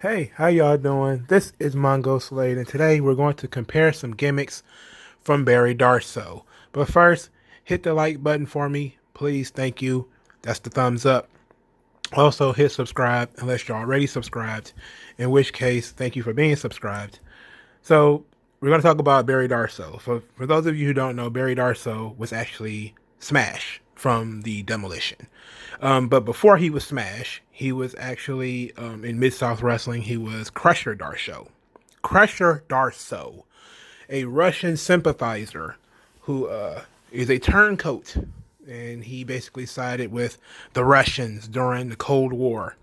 Hey, how y'all doing? This is Mongo Slade, and today we're going to compare some gimmicks from Barry Darsow. But first, hit the like button for me, please. Thank you. That's the thumbs up. Also, hit subscribe unless you're already subscribed, in which case, thank you for being subscribed. So, we're going to talk about Barry Darsow. For those of you who don't know, Barry Darsow was actually Smash from the Demolition. But before he was Smash, he was actually in Mid South Wrestling. He was Crusher Darsow. Crusher Darsow, a Russian sympathizer who is a turncoat, and he basically sided with the Russians during the Cold War.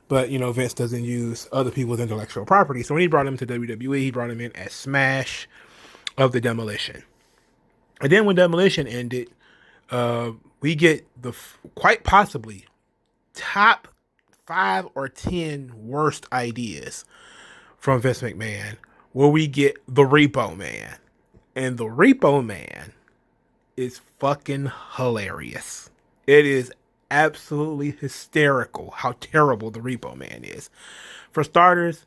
But Vince doesn't use other people's intellectual property, so when he brought him to WWE, he brought him in as Smash of the Demolition. And then when Demolition ended, we get the quite possibly top 5 or 10 worst ideas from Vince McMahon, where we get the Repo Man. And the Repo Man is fucking hilarious. It is absolutely hysterical how terrible the Repo Man is. For starters,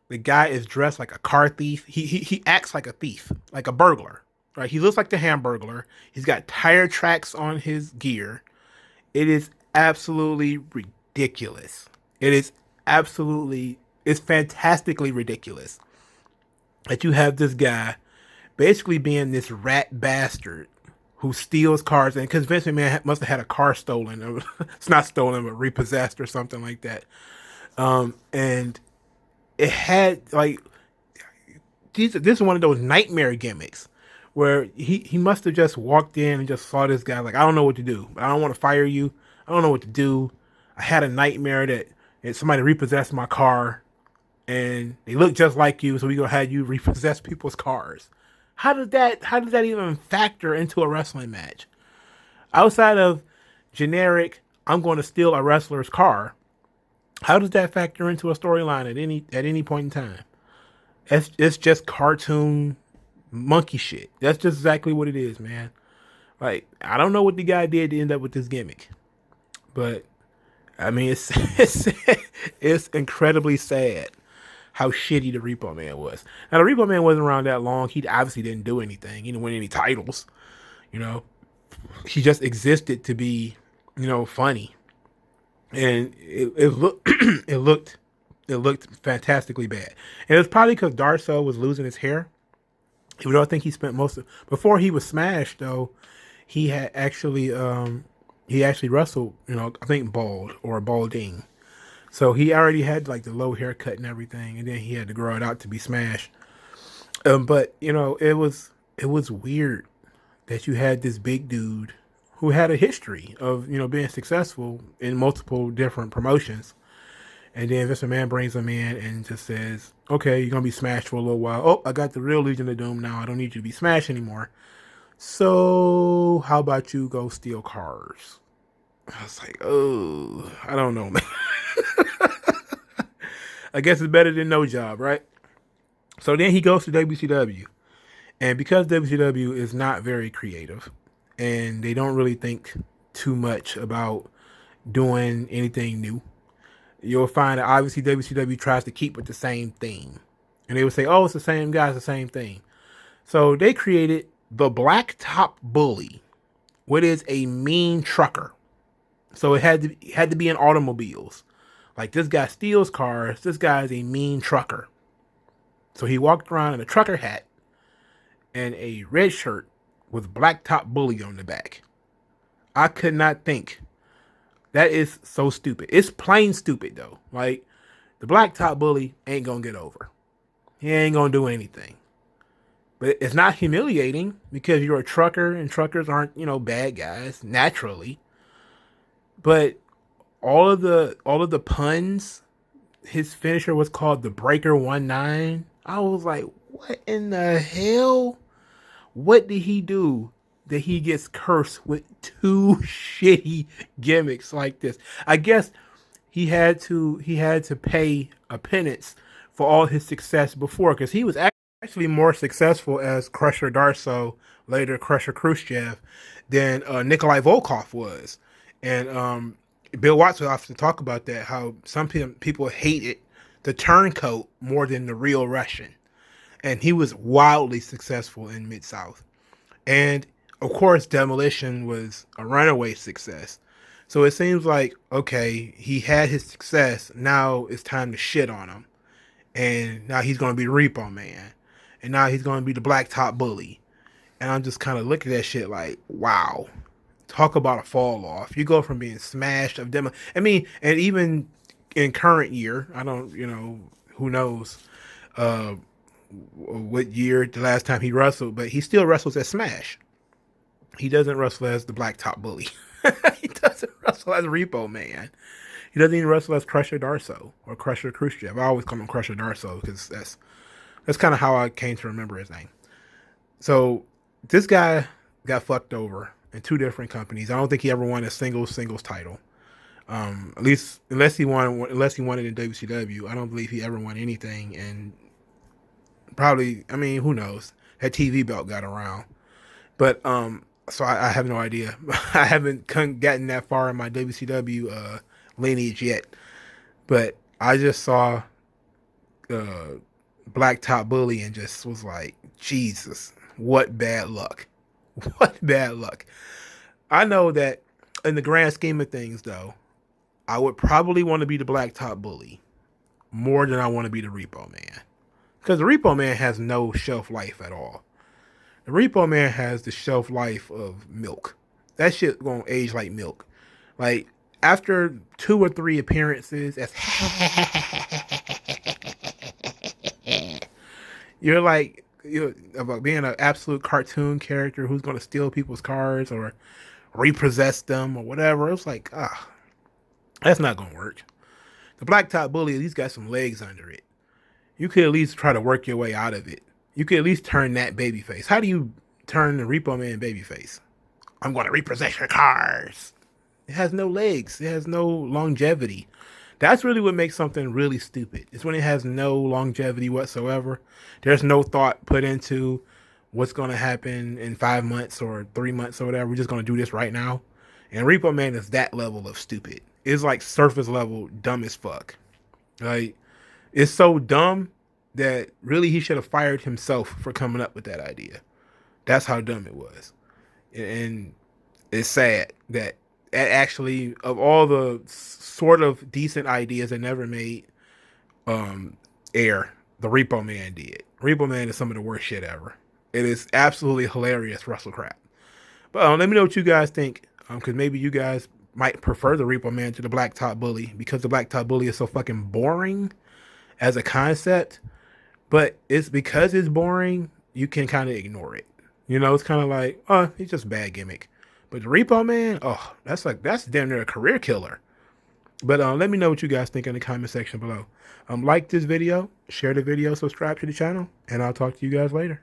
the guy is dressed like a car thief. He acts like a thief, like a burglar. Right? He looks like the Hamburglar. He's got tire tracks on his gear. It is absolutely ridiculous. It is it's fantastically ridiculous that you have this guy basically being this rat bastard who steals cars. And because Vince McMahon must have had a car stolen, it's not stolen, but repossessed or something like that. And it had like, this is one of those nightmare gimmicks where he must have just walked in and just saw this guy like, I don't know what to do. I don't want to fire you. I don't know what to do. I had a nightmare that somebody repossessed my car and they look just like you, so we're gonna have you repossess people's cars. How does that even factor into a wrestling match? Outside of generic, I'm going to steal a wrestler's car, how does that factor into a storyline at any point in time? It's just cartoon monkey shit. That's just exactly what it is, man. Like, I don't know what the guy did to end up with this gimmick, but I mean, it's incredibly sad how shitty the Repo Man was. Now, the Repo Man wasn't around that long. He obviously didn't do anything. He didn't win any titles. You know, he just existed to be, funny, and it looked it looked fantastically bad. And it was probably because Darsow was losing his hair. Even though I think he spent most of before he was smashed though, he had actually wrestled, I think bald or balding. So he already had like the low haircut and everything, and then he had to grow it out to be smashed. But it was weird that you had this big dude who had a history of being successful in multiple different promotions, and then Vince McMahon brings him in and just says, "Okay, you're gonna be smashed for a little while. Oh, I got the real Legion of Doom now. I don't need you to be smashed anymore. So how about you go steal cars?" I was like, "Oh, I don't know, man. I guess it's better than no job, right?" So then he goes to WCW, and because WCW is not very creative, and they don't really think too much about doing anything new, you'll find that obviously WCW tries to keep with the same theme. And they would say, oh, it's the same guy, it's the same thing. So they created the Black Top Bully, what is a mean trucker. So it had to be in automobiles. Like, this guy steals cars, this guy is a mean trucker. So he walked around in a trucker hat and a red shirt with Black Top Bully on the back. I could not think. That is so stupid. It's plain stupid though. Like, the Black Top Bully ain't gonna get over. He ain't gonna do anything. But it's not humiliating because you're a trucker and truckers aren't, bad guys naturally. But all of the puns, his finisher was called the Breaker 19. I was like, what in the hell? What did he do that he gets cursed with two shitty gimmicks like this? I guess he had to pay a penance for all his success before, because he was actually more successful as Crusher Darsow, later Crusher Khrushchev, than Nikolai Volkov was. And Bill Watts would often talk about that, how some people hated the turncoat more than the real Russian. And he was wildly successful in Mid-South. And of course, Demolition was a runaway success. So it seems like, okay, he had his success. Now it's time to shit on him. And now he's going to be Repo Man. And now he's going to be the Blacktop Bully. And I'm just kind of looking at that shit like, wow. Talk about a fall off. You go from being smashed of demo. I mean, and even in current year, I don't, who knows what year the last time he wrestled, but he still wrestles as Smash. He doesn't wrestle as the Blacktop Bully. He doesn't wrestle as Repo Man. He doesn't even wrestle as Crusher Darsow or Crusher Khrushchev. I always call him Crusher Darsow because that's kind of how I came to remember his name. So this guy got fucked over in two different companies. I don't think he ever won a singles title. At least unless he won it in WCW. I don't believe he ever won anything. And probably, I mean, who knows? That TV belt got around, but so I have no idea. I haven't gotten that far in my WCW lineage yet. But I just saw Blacktop Bully and just was like, Jesus, what bad luck. What bad luck. I know that in the grand scheme of things, though, I would probably want to be the Blacktop Bully more than I want to be the Repo Man. Because the Repo Man has no shelf life at all. The Repo Man has the shelf life of milk. That shit gonna age like milk. Like, after 2 or 3 appearances, you're about being an absolute cartoon character who's gonna steal people's cars or repossess them or whatever. It's like, that's not gonna work. The Blacktop Bully at least got some legs under it. You could at least try to work your way out of it. You could at least turn that babyface. How do you turn the Repo Man babyface? I'm going to repossess your cars. It has no legs. It has no longevity. That's really what makes something really stupid. It's when it has no longevity whatsoever. There's no thought put into what's going to happen in 5 months or 3 months or whatever. We're just going to do this right now. And Repo Man is that level of stupid. It's like surface level dumb as fuck. Like, it's so dumb that really he should have fired himself for coming up with that idea. That's how dumb it was. And it's sad that actually, of all the sort of decent ideas that never made air, the Repo Man did. Repo Man is some of the worst shit ever. It is absolutely hilarious wrestle crap. But let me know what you guys think, because maybe you guys might prefer the Repo Man to the Blacktop Bully, because the Blacktop Bully is so fucking boring as a concept. But it's because it's boring, you can kind of ignore it. It's kind of like, oh, it's just a bad gimmick. But the Repo Man, oh, that's damn near a career killer. But let me know what you guys think in the comment section below. Like this video, share the video, subscribe to the channel, and I'll talk to you guys later.